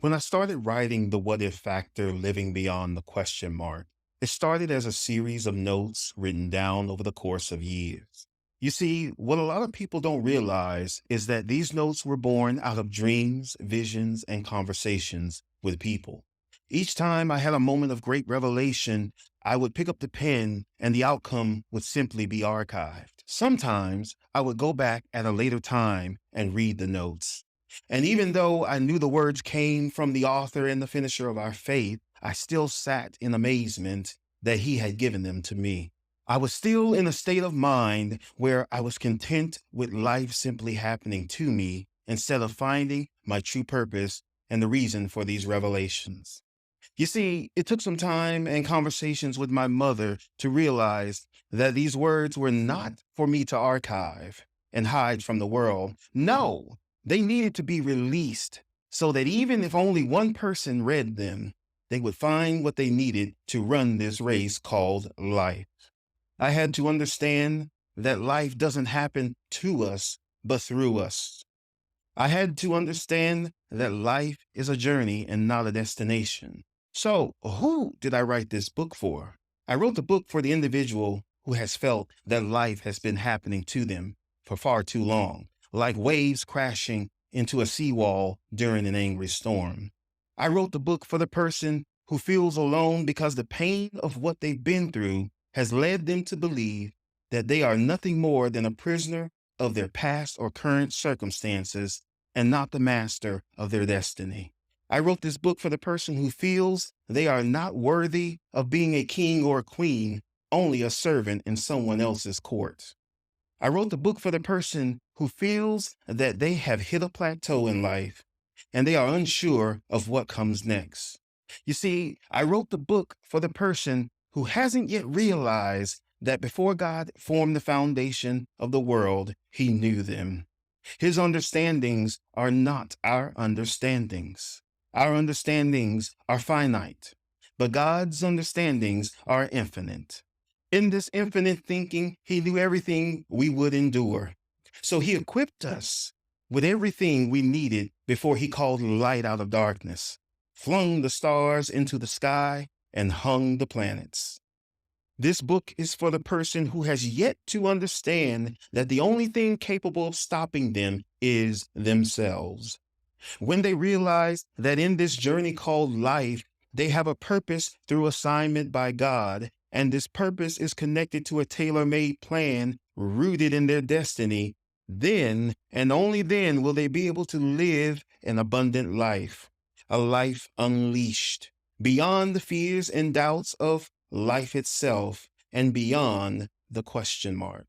When I started writing The What If Factor Living Beyond the Question Mark, it started as a series of notes written down over the course of years. You see, what a lot of people don't realize is that these notes were born out of dreams, visions, and conversations with people. Each time I had a moment of great revelation, I would pick up the pen and the outcome would simply be archived. Sometimes I would go back at a later time and read the notes. And even though I knew the words came from the author and the finisher of our faith, I still sat in amazement that he had given them to me. I was still in a state of mind where I was content with life simply happening to me instead of finding my true purpose and the reason for these revelations. You see, it took some time and conversations with my mother to realize that these words were not for me to archive and hide from the world. No, they needed to be released so that even if only one person read them, they would find what they needed to run this race called life. I had to understand that life doesn't happen to us, but through us. I had to understand that life is a journey and not a destination. So, who did I write this book for? I wrote the book for the individual who has felt that life has been happening to them for far too long, like waves crashing into a seawall during an angry storm. I wrote the book for the person who feels alone because the pain of what they've been through has led them to believe that they are nothing more than a prisoner of their past or current circumstances and not the master of their destiny. I wrote this book for the person who feels they are not worthy of being a king or a queen, only a servant in someone else's court. I wrote the book for the person who feels that they have hit a plateau in life and they are unsure of what comes next. You see, I wrote the book for the person who hasn't yet realized that before God formed the foundation of the world, he knew them. His understandings are not our understandings. Our understandings are finite, but God's understandings are infinite. In this infinite thinking, he knew everything we would endure. So he equipped us with everything we needed before he called light out of darkness, flung the stars into the sky, and hung the planets. This book is for the person who has yet to understand that the only thing capable of stopping them is themselves. When they realize that in this journey called life, they have a purpose through assignment by God, and this purpose is connected to a tailor-made plan rooted in their destiny, then and only then will they be able to live an abundant life, a life unleashed, beyond the fears and doubts of life itself, and beyond the question mark.